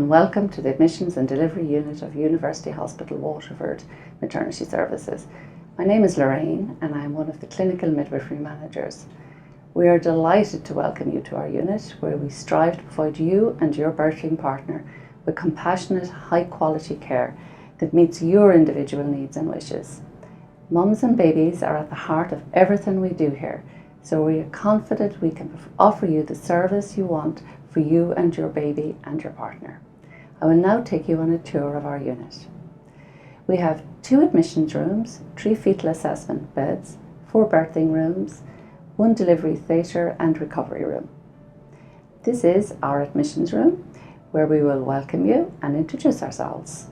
and welcome to the Admissions and Delivery Unit of University Hospital Waterford Maternity Services. My name is Lorraine and I am one of the Clinical Midwifery Managers. We are delighted to welcome you to our unit where we strive to provide you and your birthing partner with compassionate, high-quality care that meets your individual needs and wishes. Mums and babies are at the heart of everything we do here, so we are confident we can offer you the service you want for you and your baby and your partner. I will now take you on a tour of our unit. We have 2 admissions rooms, 3 fetal assessment beds, 4 birthing rooms, 1 delivery theatre and recovery room. This is our admissions room where we will welcome you and introduce ourselves.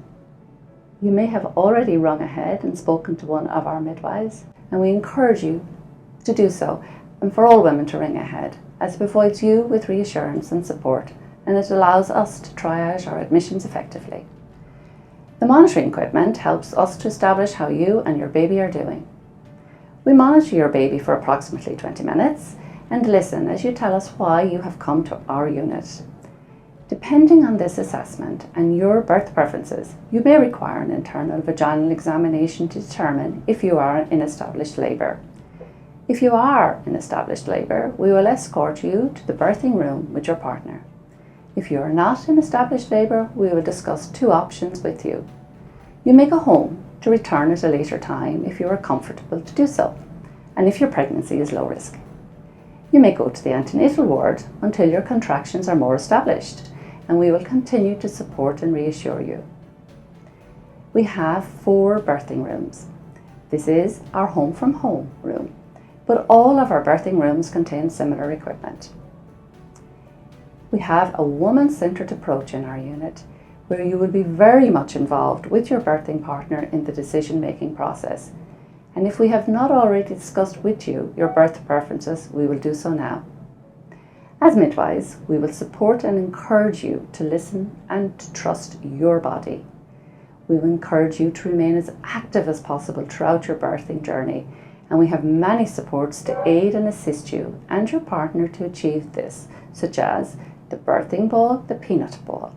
You may have already rung ahead and spoken to one of our midwives, and we encourage you to do so, and for all women to ring ahead, as it provides you with reassurance and support, and it allows us to triage our admissions effectively. The monitoring equipment helps us to establish how you and your baby are doing. We monitor your baby for approximately 20 minutes and listen as you tell us why you have come to our unit. Depending on this assessment and your birth preferences, you may require an internal vaginal examination to determine if you are in established labour. If you are in established labour, we will escort you to the birthing room with your partner. If you are not in established labour, we will discuss 2 options with you. You may go home to return at a later time if you are comfortable to do so, and if your pregnancy is low risk. You may go to the antenatal ward until your contractions are more established, and we will continue to support and reassure you. We have 4 birthing rooms. This is our home from home room, but all of our birthing rooms contain similar equipment. We have a woman-centred approach in our unit where you will be very much involved with your birthing partner in the decision-making process. And if we have not already discussed with you your birth preferences, we will do so now. As midwives, we will support and encourage you to listen and to trust your body. We will encourage you to remain as active as possible throughout your birthing journey, and we have many supports to aid and assist you and your partner to achieve this, such as the birthing ball, the peanut ball,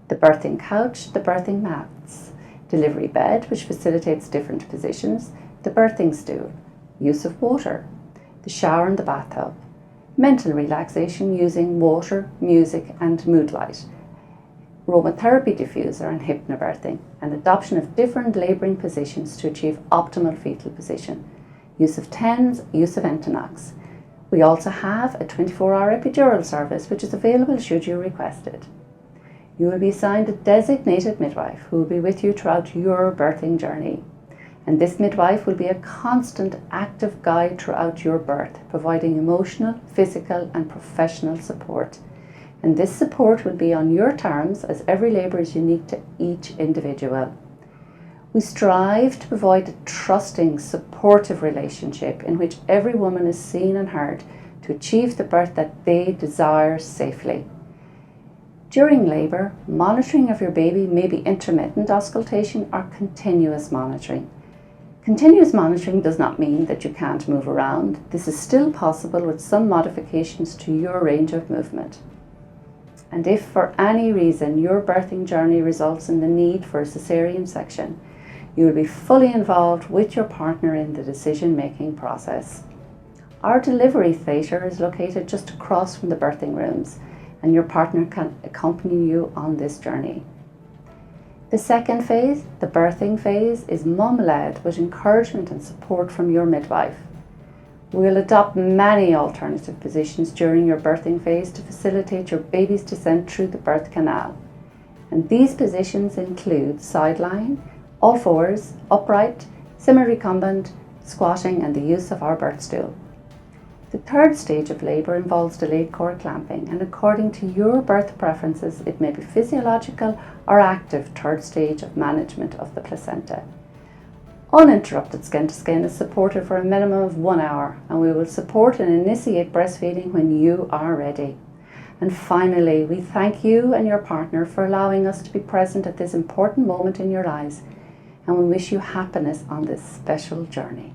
the birthing couch, the birthing mats, delivery bed, which facilitates different positions, the birthing stool, use of water, the shower and the bathtub, mental relaxation using water, music and mood light, aromatherapy diffuser and hypnobirthing, and adoption of different labouring positions to achieve optimal fetal position, use of TENS, use of Antenatal. We also have a 24-hour epidural service which is available should you request it. You will be assigned a designated midwife who will be with you throughout your birthing journey. And this midwife will be a constant active guide throughout your birth, providing emotional, physical and professional support. And this support will be on your terms as every labour is unique to each individual. We strive to provide a trusting, supportive relationship in which every woman is seen and heard to achieve the birth that they desire safely. During labour, monitoring of your baby may be intermittent auscultation or continuous monitoring. Continuous monitoring does not mean that you can't move around. This is still possible with some modifications to your range of movement. And if for any reason your birthing journey results in the need for a cesarean section, you will be fully involved with your partner in the decision-making process. Our delivery theatre is located just across from the birthing rooms, and your partner can accompany you on this journey. The second phase, the birthing phase, is mum-led with encouragement and support from your midwife. We will adopt many alternative positions during your birthing phase to facilitate your baby's descent through the birth canal. And these positions include sideline, all fours, upright, semi-recumbent, squatting and the use of our birth stool. The third stage of labour involves delayed cord clamping, and according to your birth preferences it may be physiological or active third stage of management of the placenta. Uninterrupted skin to skin is supported for a minimum of 1 hour, and we will support and initiate breastfeeding when you are ready. And finally, we thank you and your partner for allowing us to be present at this important moment in your lives, and we wish you happiness on this special journey.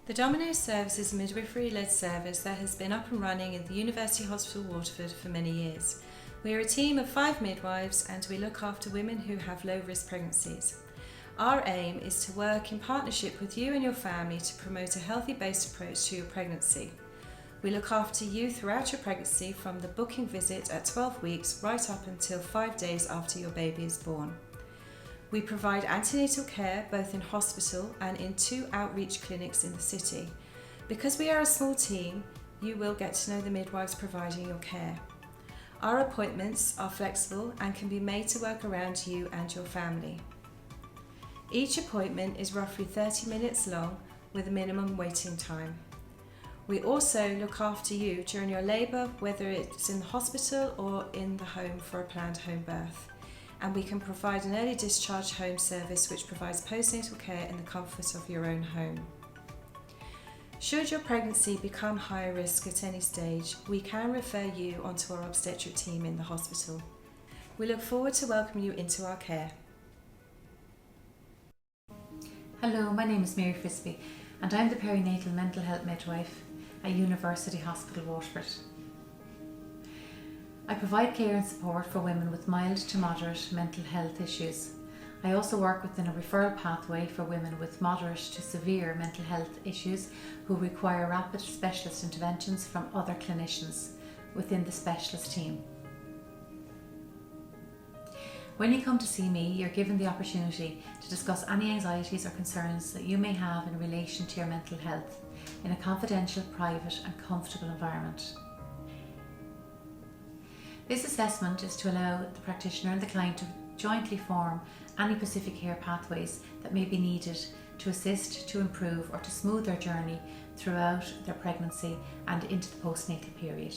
The Domino's service is a midwifery-led service that has been up and running in the University Hospital Waterford for many years. We are a team of 5 midwives and we look after women who have low-risk pregnancies. Our aim is to work in partnership with you and your family to promote a healthy-based approach to your pregnancy. We look after you throughout your pregnancy from the booking visit at 12 weeks right up until 5 days after your baby is born. We provide antenatal care both in hospital and in 2 outreach clinics in the city. Because we are a small team, you will get to know the midwives providing your care. Our appointments are flexible and can be made to work around you and your family. Each appointment is roughly 30 minutes long with a minimum waiting time. We also look after you during your labour, whether it's in the hospital or in the home for a planned home birth. And we can provide an early discharge home service which provides postnatal care in the comfort of your own home. Should your pregnancy become higher risk at any stage, we can refer you onto our obstetric team in the hospital. We look forward to welcoming you into our care. Hello, my name is Mary Frisby and I'm the perinatal mental health midwife at University Hospital Waterford. I provide care and support for women with mild to moderate mental health issues. I also work within a referral pathway for women with moderate to severe mental health issues who require rapid specialist interventions from other clinicians within the specialist team. When you come to see me, you're given the opportunity to discuss any anxieties or concerns that you may have in relation to your mental health in a confidential, private and comfortable environment. This assessment is to allow the practitioner and the client to jointly form any specific care pathways that may be needed to assist, to improve or to smooth their journey throughout their pregnancy and into the postnatal period.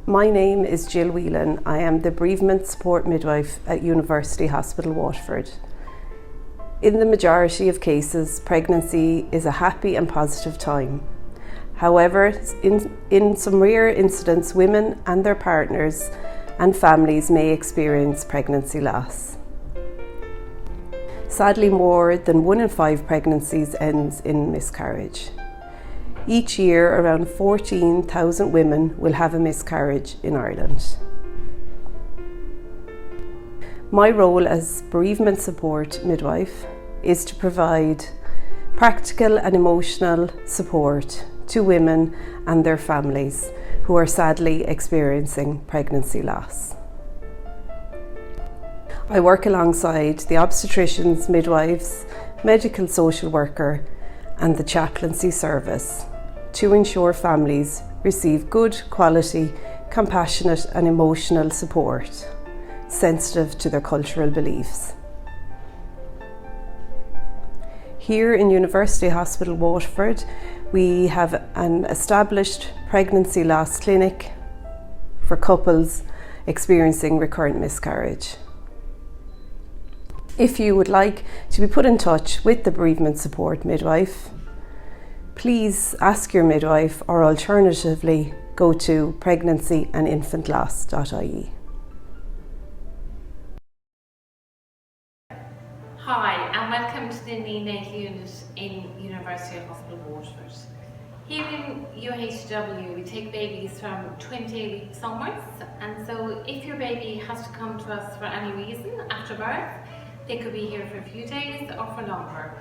My name is Jill Whelan. I am the bereavement support midwife at University Hospital Waterford. In the majority of cases, pregnancy is a happy and positive time. However, in some rare incidents, women and their partners and families may experience pregnancy loss. Sadly, more than 1 in 5 pregnancies ends in miscarriage. Each year, around 14,000 women will have a miscarriage in Ireland. My role as bereavement support midwife is to provide practical and emotional support to women and their families who are sadly experiencing pregnancy loss. I work alongside the obstetricians, midwives, medical social worker and the chaplaincy service to ensure families receive good quality, compassionate and emotional support, sensitive to their cultural beliefs. Here in University Hospital Waterford, we have an established pregnancy loss clinic for couples experiencing recurrent miscarriage. If you would like to be put in touch with the bereavement support midwife, please ask your midwife or alternatively go to pregnancyandinfantloss.ie. Hi and welcome to the neonatal unit in University Hospital Waterford. Here in UHW we take babies from 28 weeks onwards, and so if your baby has to come to us for any reason after birth, they could be here for a few days or for longer.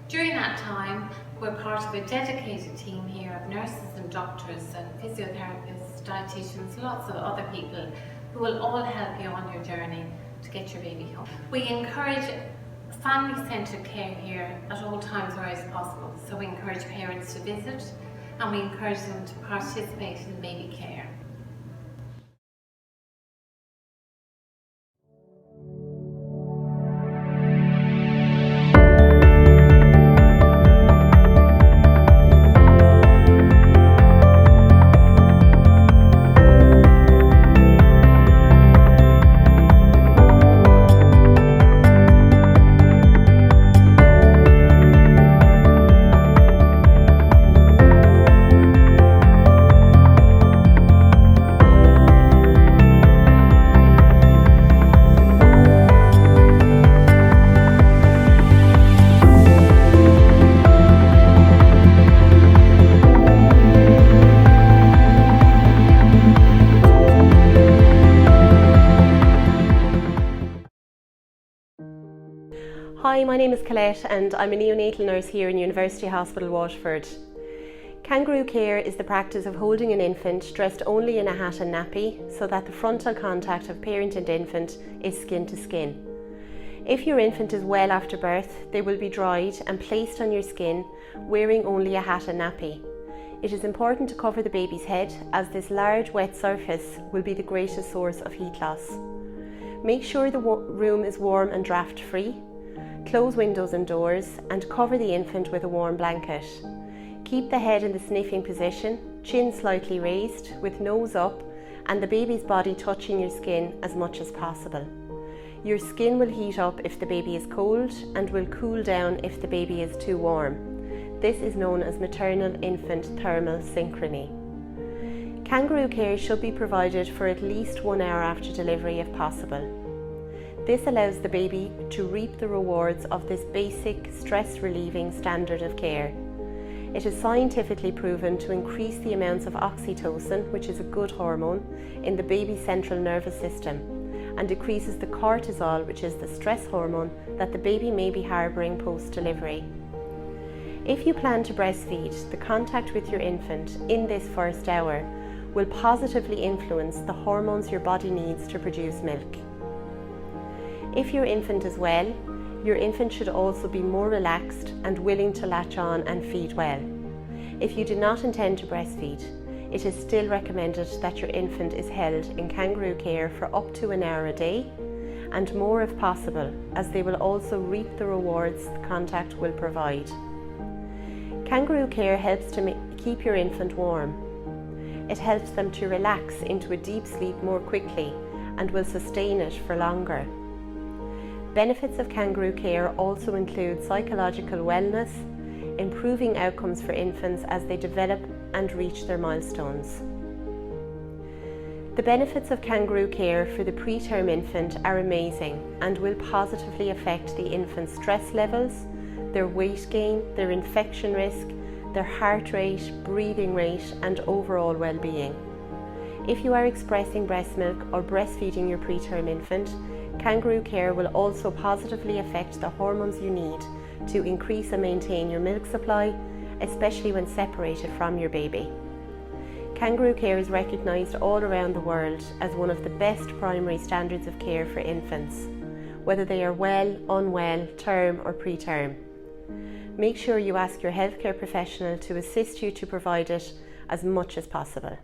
During that time we're part of a dedicated team here of nurses and doctors and physiotherapists, dietitians, lots of other people who will all help you on your journey to get your baby home. We encourage family-centred care here at all times where it's possible. So we encourage parents to visit and we encourage them to participate in baby care. Hi, my name is Colette and I'm a neonatal nurse here in University Hospital Waterford. Kangaroo care is the practice of holding an infant dressed only in a hat and nappy so that the frontal contact of parent and infant is skin to skin. If your infant is well after birth, they will be dried and placed on your skin wearing only a hat and nappy. It is important to cover the baby's head as this large wet surface will be the greatest source of heat loss. Make sure the room is warm and draft free. Close windows and doors and cover the infant with a warm blanket. Keep the head in the sniffing position, chin slightly raised with nose up and the baby's body touching your skin as much as possible. Your skin will heat up if the baby is cold and will cool down if the baby is too warm. This is known as maternal-infant thermal synchrony. Kangaroo care should be provided for at least 1 hour after delivery if possible. This allows the baby to reap the rewards of this basic stress-relieving standard of care. It is scientifically proven to increase the amounts of oxytocin, which is a good hormone, in the baby's central nervous system, and decreases the cortisol, which is the stress hormone that the baby may be harbouring post-delivery. If you plan to breastfeed, the contact with your infant in this first hour will positively influence the hormones your body needs to produce milk. If your infant is well, your infant should also be more relaxed and willing to latch on and feed well. If you do not intend to breastfeed, it is still recommended that your infant is held in kangaroo care for up to an hour a day and more if possible, as they will also reap the rewards the contact will provide. Kangaroo care helps to keep your infant warm. It helps them to relax into a deep sleep more quickly and will sustain it for longer. Benefits of kangaroo care also include psychological wellness, improving outcomes for infants as they develop and reach their milestones. The benefits of kangaroo care for the preterm infant are amazing and will positively affect the infant's stress levels, their weight gain, their infection risk, their heart rate, breathing rate and overall well-being. If you are expressing breast milk or breastfeeding your preterm infant, kangaroo care will also positively affect the hormones you need to increase and maintain your milk supply, especially when separated from your baby. Kangaroo care is recognised all around the world as one of the best primary standards of care for infants, whether they are well, unwell, term or preterm. Make sure you ask your healthcare professional to assist you to provide it as much as possible.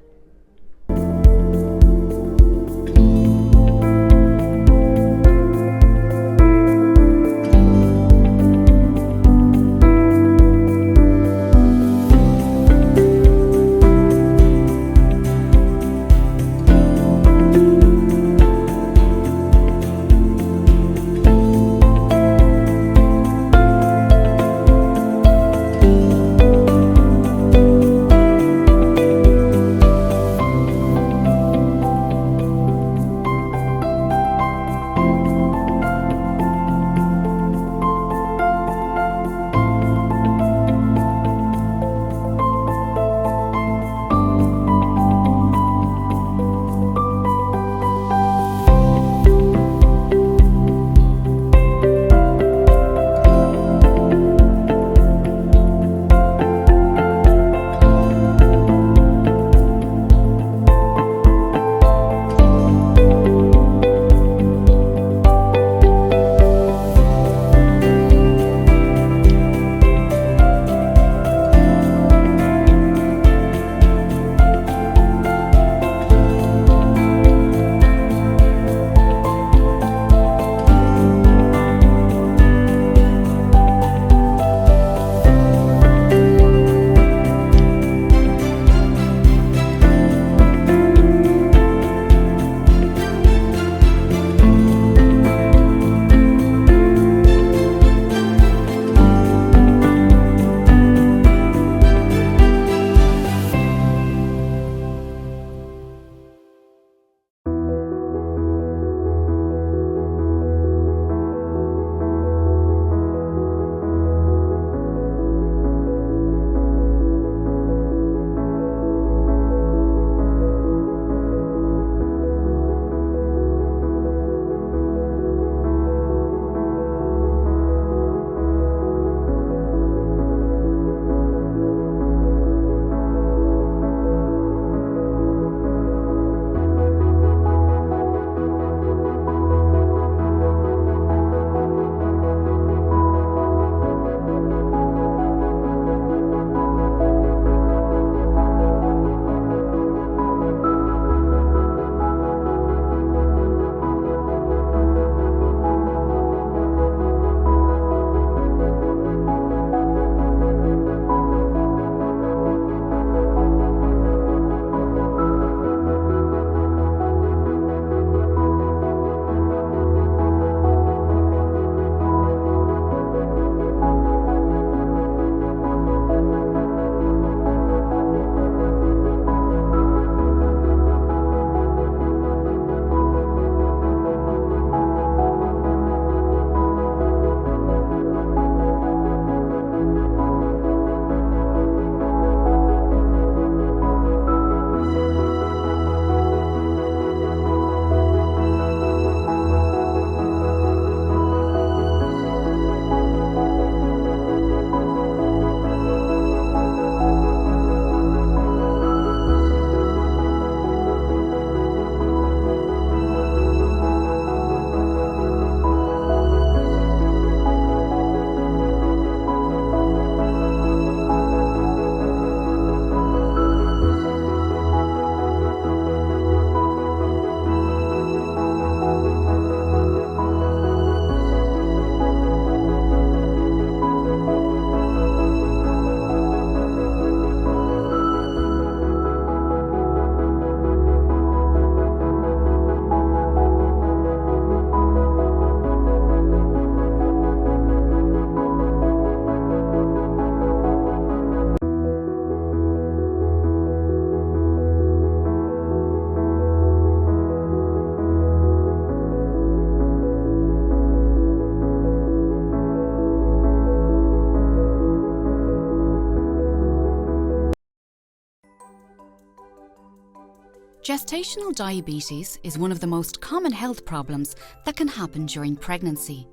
Gestational diabetes is one of the most common health problems that can happen during pregnancy.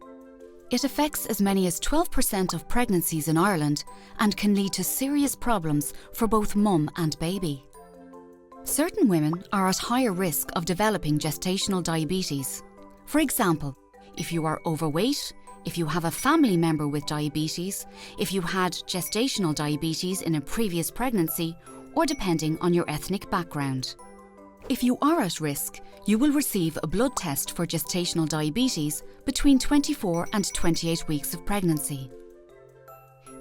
It affects as many as 12% of pregnancies in Ireland and can lead to serious problems for both mum and baby. Certain women are at higher risk of developing gestational diabetes. For example, if you are overweight, if you have a family member with diabetes, if you had gestational diabetes in a previous pregnancy, or depending on your ethnic background. If you are at risk, you will receive a blood test for gestational diabetes between 24 and 28 weeks of pregnancy.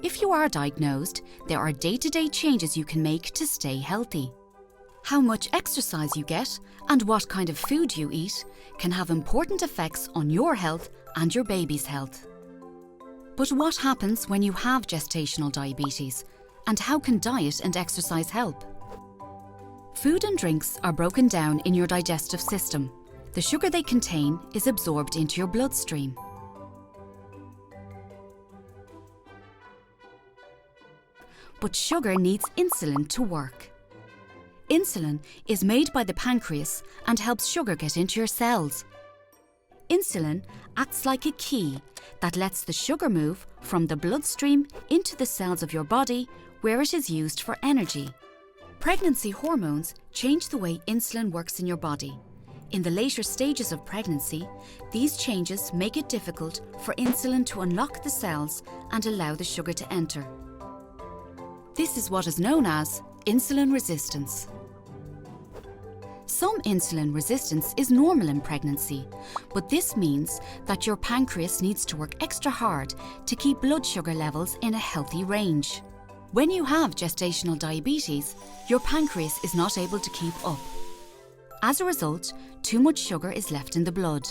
If you are diagnosed, there are day-to-day changes you can make to stay healthy. How much exercise you get and what kind of food you eat can have important effects on your health and your baby's health. But what happens when you have gestational diabetes, and how can diet and exercise help? Food and drinks are broken down in your digestive system. The sugar they contain is absorbed into your bloodstream. But sugar needs insulin to work. Insulin is made by the pancreas and helps sugar get into your cells. Insulin acts like a key that lets the sugar move from the bloodstream into the cells of your body, where it is used for energy. Pregnancy hormones change the way insulin works in your body. In the later stages of pregnancy, these changes make it difficult for insulin to unlock the cells and allow the sugar to enter. This is what is known as insulin resistance. Some insulin resistance is normal in pregnancy, but this means that your pancreas needs to work extra hard to keep blood sugar levels in a healthy range. When you have gestational diabetes, your pancreas is not able to keep up. As a result, too much sugar is left in the blood.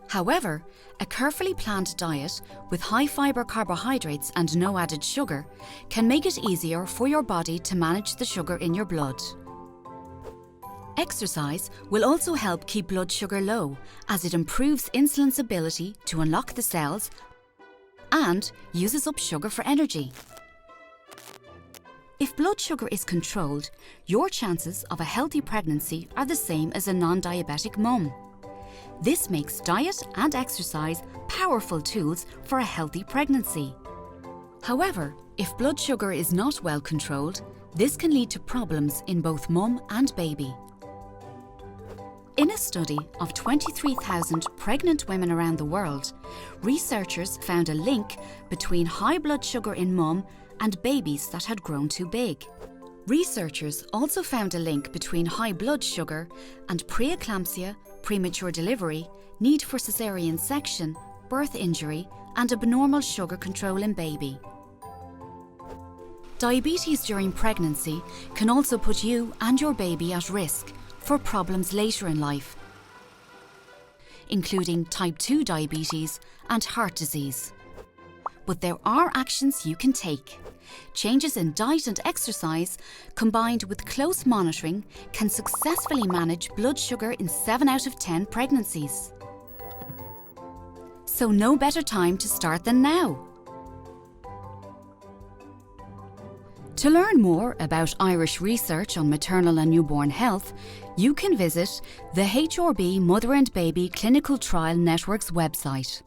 However, a carefully planned diet with high fibre carbohydrates and no added sugar can make it easier for your body to manage the sugar in your blood. Exercise will also help keep blood sugar low, as it improves insulin's ability to unlock the cells and uses up sugar for energy. If blood sugar is controlled, your chances of a healthy pregnancy are the same as a non-diabetic mum. This makes diet and exercise powerful tools for a healthy pregnancy. However, if blood sugar is not well controlled, this can lead to problems in both mum and baby. In a study of 23,000 pregnant women around the world, researchers found a link between high blood sugar in mum and babies that had grown too big. Researchers also found a link between high blood sugar and preeclampsia, premature delivery, need for caesarean section, birth injury, and abnormal sugar control in baby. Diabetes during pregnancy can also put you and your baby at risk for problems later in life, including type 2 diabetes and heart disease. But there are actions you can take. Changes in diet and exercise, combined with close monitoring, can successfully manage blood sugar in 7 out of 10 pregnancies. So no better time to start than now. To learn more about Irish research on maternal and newborn health, you can visit the HRB Mother and Baby Clinical Trial Network's website.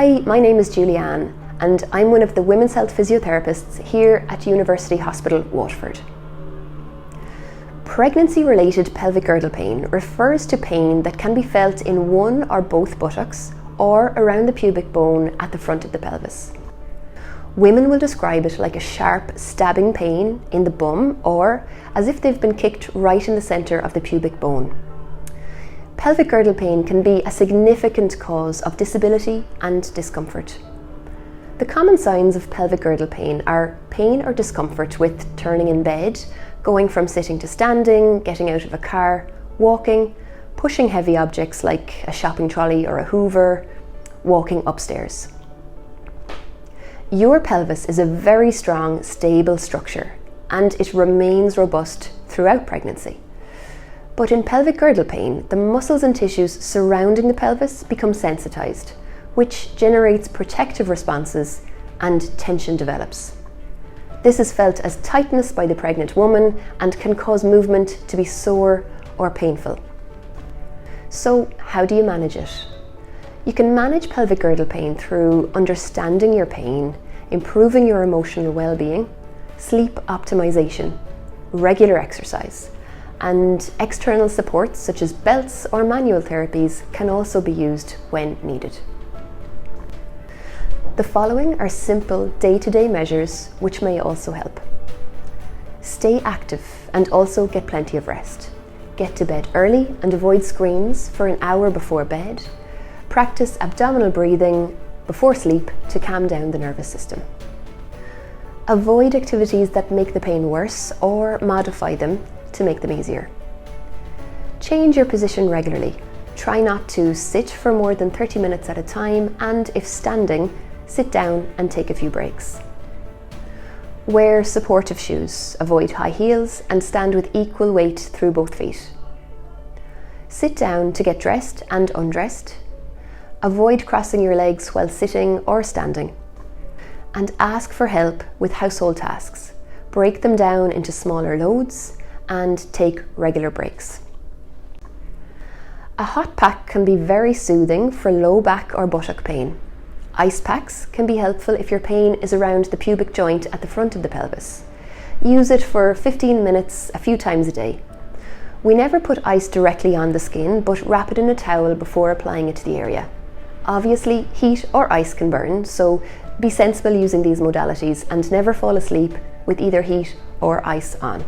Hi, my name is Julianne and I'm one of the Women's Health Physiotherapists here at University Hospital Waterford. Pregnancy-related pelvic girdle pain refers to pain that can be felt in one or both buttocks or around the pubic bone at the front of the pelvis. Women will describe it like a sharp stabbing pain in the bum or as if they've been kicked right in the centre of the pubic bone. Pelvic girdle pain can be a significant cause of disability and discomfort. The common signs of pelvic girdle pain are pain or discomfort with turning in bed, going from sitting to standing, getting out of a car, walking, pushing heavy objects like a shopping trolley or a hoover, walking upstairs. Your pelvis is a very strong, stable structure and it remains robust throughout pregnancy. But in pelvic girdle pain, the muscles and tissues surrounding the pelvis become sensitized, which generates protective responses and tension develops. This is felt as tightness by the pregnant woman and can cause movement to be sore or painful. So, how do you manage it? You can manage pelvic girdle pain through understanding your pain, improving your emotional well-being, sleep optimization, regular exercise, and external supports such as belts or manual therapies can also be used when needed. The following are simple day-to-day measures which may also help. Stay active and also get plenty of rest. Get to bed early and avoid screens for an hour before bed. Practice abdominal breathing before sleep to calm down the nervous system. Avoid activities that make the pain worse or modify them to make them easier. Change your position regularly. Try not to sit for more than 30 minutes at a time, and if standing, sit down and take a few breaks. Wear supportive shoes, avoid high heels, and stand with equal weight through both feet. Sit down to get dressed and undressed. Avoid crossing your legs while sitting or standing. And ask for help with household tasks. Break them down into smaller loads and take regular breaks. A hot pack can be very soothing for low back or buttock pain. Ice packs can be helpful if your pain is around the pubic joint at the front of the pelvis. Use it for 15 minutes a few times a day. We never put ice directly on the skin, but wrap it in a towel before applying it to the area. Obviously, heat or ice can burn, so be sensible using these modalities and never fall asleep with either heat or ice on.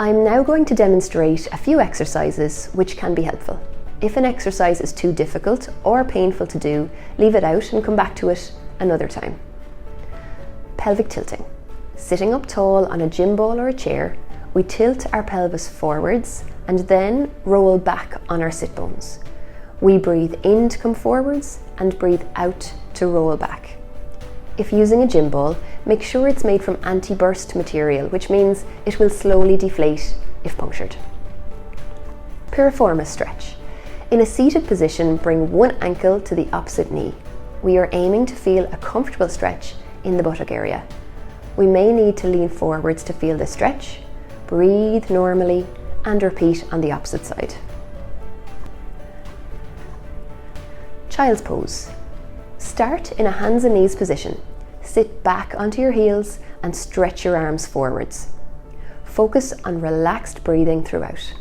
I'm now going to demonstrate a few exercises which can be helpful. If an exercise is too difficult or painful to do, leave it out and come back to it another time. Pelvic tilting. Sitting up tall on a gym ball or a chair, we tilt our pelvis forwards and then roll back on our sit bones. We breathe in to come forwards and breathe out to roll back. If using a gym ball, make sure it's made from anti-burst material, which means it will slowly deflate if punctured. Piriformis stretch. In a seated position, bring one ankle to the opposite knee. We are aiming to feel a comfortable stretch in the buttock area. We may need to lean forwards to feel the stretch. Breathe normally and repeat on the opposite side. Child's pose. Start in a hands and knees position. Sit back onto your heels and stretch your arms forwards. Focus on relaxed breathing throughout.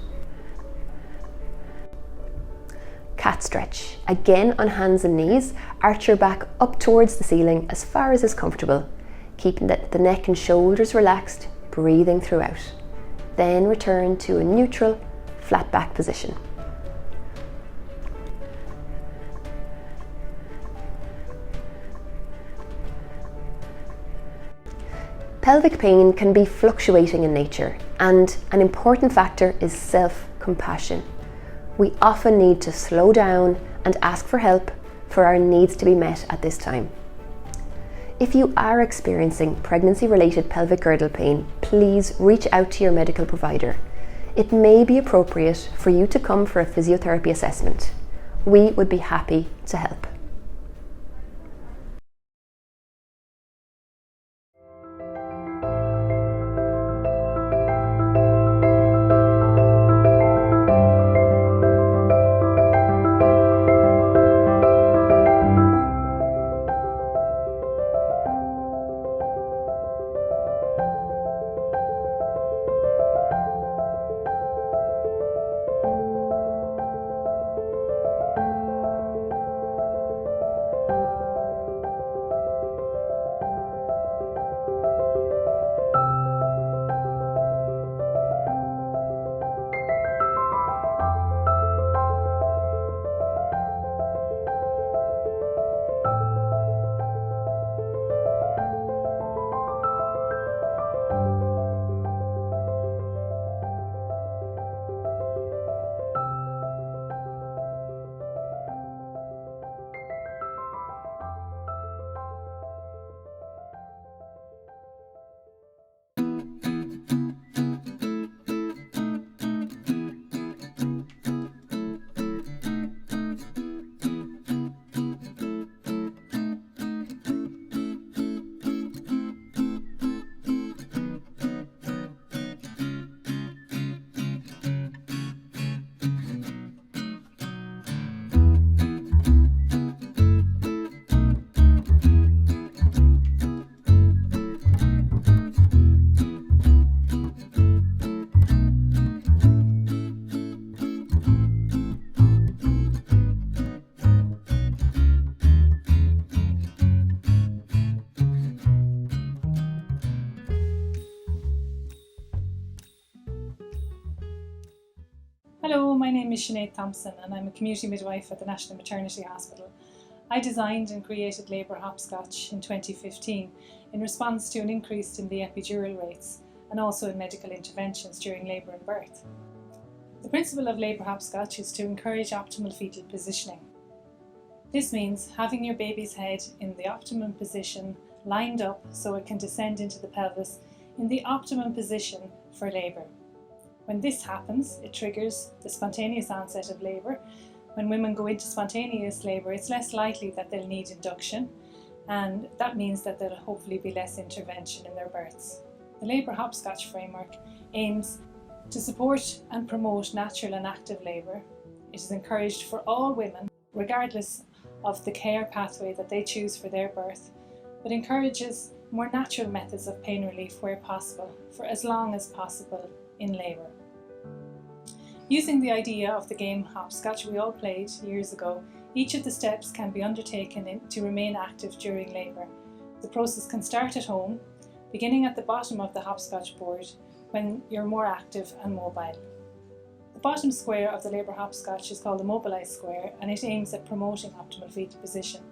Cat stretch. Again on hands and knees, arch your back up towards the ceiling as far as is comfortable, keeping the neck and shoulders relaxed, breathing throughout. Then return to a neutral, flat back position. Pelvic pain can be fluctuating in nature, and an important factor is self-compassion. We often need to slow down and ask for help for our needs to be met at this time. If you are experiencing pregnancy-related pelvic girdle pain, please reach out to your medical provider. It may be appropriate for you to come for a physiotherapy assessment. We would be happy to help. my name is Sinead Thompson and I'm a community midwife at the National Maternity Hospital. I designed and created labour hopscotch in 2015 in response to an increase in the epidural rates and also in medical interventions during labour and birth. The principle of labour hopscotch is to encourage optimal fetal positioning. This means having your baby's head in the optimum position, lined up so it can descend into the pelvis in the optimum position for labour. When this happens, it triggers the spontaneous onset of labour. When women go into spontaneous labour, it's less likely that they'll need induction, and that means that there'll hopefully be less intervention in their births. The labour hopscotch framework aims to support and promote natural and active labour. It is encouraged for all women, regardless of the care pathway that they choose for their birth, but encourages more natural methods of pain relief where possible, for as long as possible in labour. Using the idea of the game hopscotch we all played years ago, each of the steps can be undertaken to remain active during labour. The process can start at home, beginning at the bottom of the hopscotch board when you're more active and mobile. The bottom square of the labour hopscotch is called the mobilised square, and it aims at promoting optimal fetal position.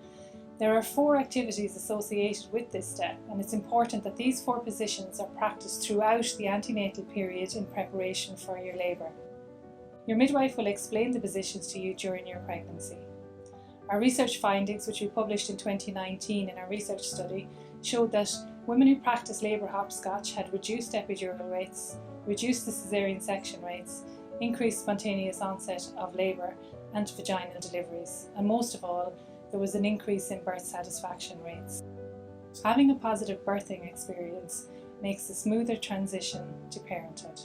There are 4 activities associated with this step, and it's important that these 4 positions are practiced throughout the antenatal period in preparation for your labour. Your midwife will explain the positions to you during your pregnancy. Our research findings, which we published in 2019 in our research study, showed that women who practiced labour hopscotch had reduced epidural rates, reduced the caesarean section rates, increased spontaneous onset of labour and vaginal deliveries, and most of all, there was an increase in birth satisfaction rates. Having a positive birthing experience makes a smoother transition to parenthood.